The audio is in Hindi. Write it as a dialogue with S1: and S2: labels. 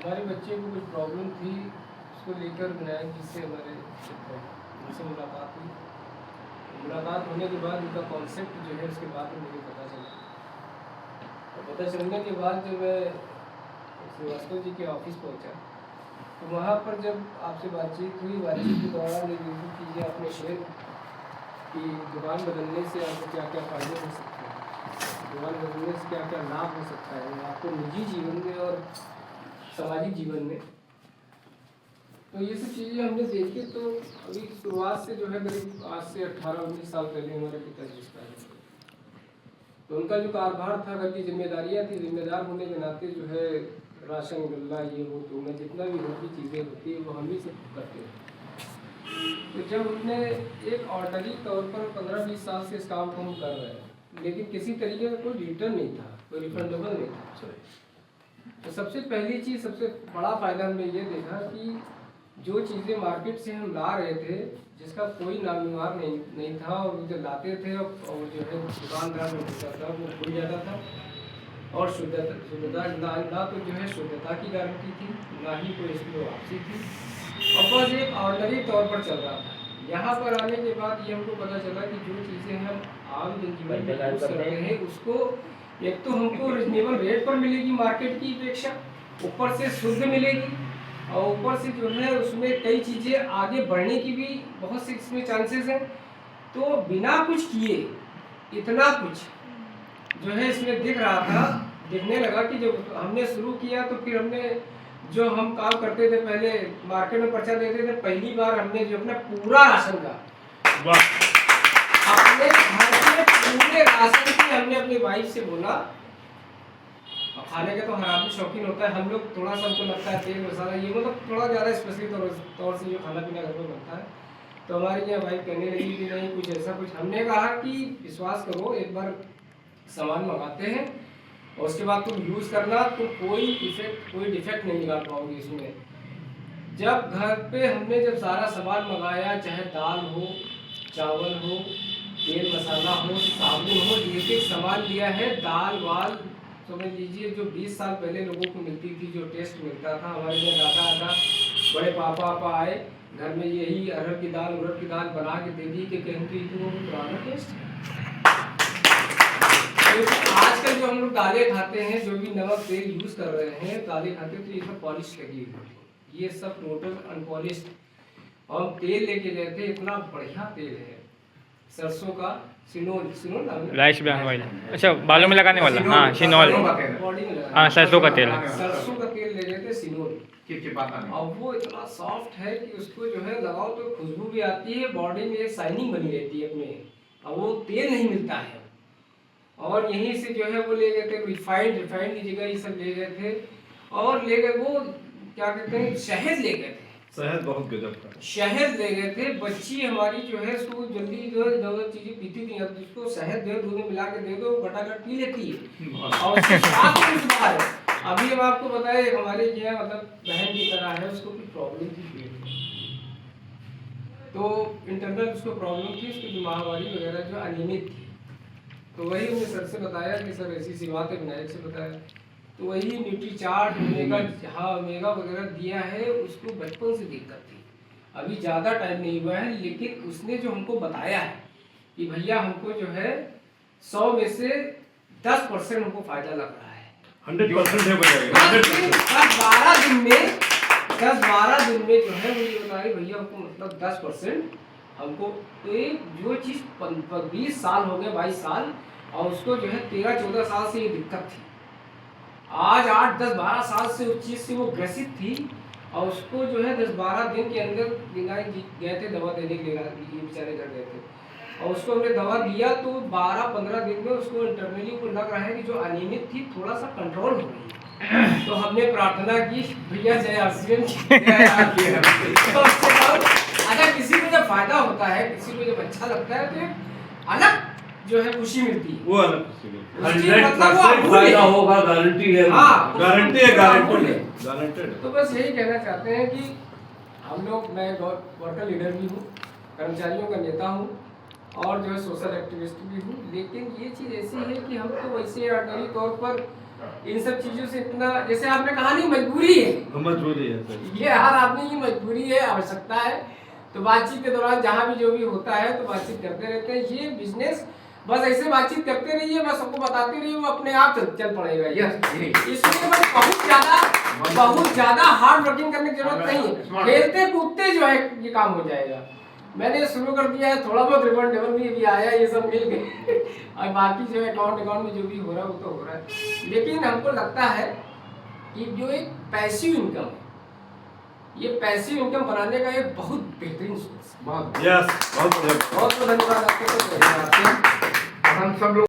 S1: हमारे बच्चे को कुछ प्रॉब्लम थी, उसको लेकर विनायक जी से हमारे उनसे मुलाकात हुई। मुलाकात होने के बाद उनका कॉन्सेप्ट जो है उसके बाद में मुझे पता चला, और पता चलने के बाद जब मैं श्रीवास्तव जी के ऑफिस पहुंचा तो वहाँ पर जब आपसे बातचीत हुई, बातचीत के दौरान एक दूसरी चीज़ें आपने शेयर कि दुकान बदलने से आपको क्या क्या फ़ायदे हो सकते हैं, दुकान बदलने से क्या क्या लाभ हो सकता है आपको निजी जीवन में और सामाजिक जीवन में। तो ये सब चीज़ें हमने देखी। तो अभी शुरुआत से जो है करीब आज से 18-19 साल पहले हमारे पिताजी एक्सपायर हुए। तो उनका जो कारोबार था, घर की जिम्मेदारियाँ थी, जिम्मेदार होने के नाते जो है राशन गल्ला ये वो तो मैं जितना भी घर की चीज़ें होती है वो हम ही सब करते हैं। तो जब हमने एक ऑर्डनरी तौर पर 15-20 साल से इस काम को हम कर रहे हैं, लेकिन किसी तरीके का कोई रिटर्न नहीं था, कोई रिफंडेबल नहीं था। तो सबसे पहली चीज़, सबसे बड़ा फ़ायदा हमने ये देखा कि जो चीज़ें मार्केट से हम ला रहे थे जिसका कोई नामनिवार नहीं था, और जो लाते थे और जो है दुकानदार में होता था वो भूल जाता था, और शुद्धता ना तो जो है शुद्धता की गारंटी थी, ना ही कोई इसकी वापसी थी, और बस एक ऑर्डनरी तौर पर चल रहा था। यहाँ पर आने के बाद ये हमको पता चला कि जो चीज़ें हम आम जनजीवन में यूज़ करते हैं उसको एक तो हमको रिजनेबल रेट पर मिलेगी मार्केट की अपेक्षा, ऊपर से शुद्ध मिलेगी, और ऊपर से जो है उसमें कई चीज़ें आगे बढ़ने की भी बहुत से इसमें चांसेस हैं। तो बिना कुछ किए इतना कुछ जो है इसमें दिख रहा था, दिखने लगा कि जब हमने शुरू किया तो फिर हमने जो हम काम करते थे, पहले मार्केट में पर्चा देते थे, पहली बार हमने जो अपना पूरा राशन का अपने घर के पूरे राशन की हमने अपनी वाइफ से बोला। और खाने का तो हर आदमी शौकीन होता है, हम लोग थोड़ा सा हमको लगता है तेल मसाला ये मतलब थोड़ा ज़्यादा स्पेशली तौर से जो खाना पीना घर में बनता है, तो हमारी यहाँ वाइफ कहने लगी कि नहीं कुछ ऐसा कुछ। हमने कहा कि विश्वास करो, एक बार सामान मंगाते हैं और उसके बाद तुम यूज़ करना तो कोई डिफेक्ट नहीं निकाल पाओगे इसमें। जब घर पे हमने जब सारा सामान मंगाया, चाहे दाल हो, चावल हो, तेल मसाला हो, साबुन हो, एक सामान लिया है, दाल वाल समझ लीजिए जो 20 साल पहले लोगों को मिलती थी, जो टेस्ट मिलता था, हमारे यहाँ दादा बड़े पापा आए घर में यही अरहर की दाल उड़द की दाल बना के दे दी कि कहती थी वो पुराना टेस्ट है। आजकल जो हम लोग दालें खाते हैं, जो भी नमक तेल यूज कर रहे हैं, दालें खाते हैं तो ये सब पॉलिश लगी हुई, ये सब टोटल अनपॉलिश्ड। हम तेल लेके गए थे, इतना बढ़िया तेल है सरसों का, सिनोल
S2: राइस ब्रांड ऑयल। अच्छा, बालों में लगाने वाला। हाँ, सिनोल।
S1: बॉडी में
S2: हाँ, सरसों का तेल।
S1: सरसों का तेल ले गए थे सिनोल। अब वो इतना सॉफ्ट है कि उसको जो है लगाओ तो खुशबू भी आती है, बॉडी में एक शाइनिंग बनी रहती है अपने। अब वो तेल नहीं मिलता है। और यहीं से जो है वो ले गए थे रिफाइंड की जगह ये सब ले गए थे, और ले गए वो क्या कहते हैं शहद ले गए थे।
S3: शहद बहुत गजब का
S1: शहद ले गए थे। बच्ची हमारी जो है उसको जल्दी जो है दो चीजें पीती थी, अब जिसको शहद दे दूध में मिला के दे दो घटाघट पी लेती है, और उसके साथ में कुछ बाहर है। अभी हम आपको बताएं, हमारे जो है मतलब बहन की तरह है, उसको कोई प्रॉब्लम थी पेट में, तो इंटरनल उसको प्रॉब्लम थी, उसकी जो माहवारी वगैरह जो अनियमित थी। तो वही हमने सर से बताया कि सर ऐसी सी बात है, विनायक से बताया, तो वही न्यूट्रीचार्ट ओमेगा वगैरह दिया है। उसको बचपन से दिक्कत थी, अभी ज़्यादा टाइम नहीं हुआ है, लेकिन उसने जो हमको बताया है कि भैया हमको जो है 100 में से 10% हमको फायदा लग रहा है।
S3: 100% है
S1: बजाय 10-12 दिन में जो है मुझे बताया भैया हमको मतलब 10% हमको। तो एक जो चीज़ 20 साल हो गए 22 साल, और उसको जो है 13-14 साल से ये दिक्कत थी, आज 8-10-12 साल से उस चीज़ से वो ग्रसित थी, और उसको जो है 10-12 दिन के अंदर विनायक जी गए थे दवा देने के लिए, बेचारे घर गए थे, और उसको हमने दवा दिया तो 12-15 दिन में उसको इंटरनली को लग रहा है कि जो अनियमित थी थोड़ा सा कंट्रोल हो गई। तो हमने प्रार्थना की भैया जय अगर किसी को जब फायदा होता है, किसी को जब अच्छा लगता है, तो अलग जो है खुशी मिलती है,
S3: वो अलग खुशी मिलती है।
S1: 100% फायदा
S3: होगा, गारंटी है।
S1: हाँ,
S3: गारंटी है, गारंटेड।
S1: तो बस यही कहना चाहते हैं कि हम लोग, मैं वर्कर लीडर भी हूँ, कर्मचारियों का नेता हूँ, और जो है सोशल एक्टिविस्ट भी हूँ, लेकिन ये चीज़ ऐसी है कि हम तो वैसे ऑर्डनरी तौर पर इन सब चीजों से इतना, जैसे आपने कहा नहीं, मजबूरी है,
S3: मजबूरी है सर।
S1: ये हर आदमी की मजबूरी है, आवश्यकता है। तो बातचीत के दौरान जहाँ भी जो भी होता है तो बातचीत करते रहते हैं। ये बिजनेस बस ऐसे बातचीत करते रहिए, बस सबको बताते रहिए, वो अपने आप चल पड़ेगा। इसमें बस बहुत ज्यादा हार्ड वर्किंग करने की जरूरत नहीं है, खेलते कूदते जो है ये काम हो जाएगा। मैंने शुरू कर दिया है, थोड़ा बहुत रिबन टेबल भी आया, ये सब मिल गए और बाकी जो है अकाउंट में जो भी हो रहा है वो तो हो रहा है। लेकिन हमको लगता है कि जो एक पैसिव इनकम है, ये पैसिव इनकम बनाने का एक बहुत बेहतरीन सोर्स है।
S3: यस, बहुत
S1: बहुत धन्यवाद आपके।
S4: हम सब लोग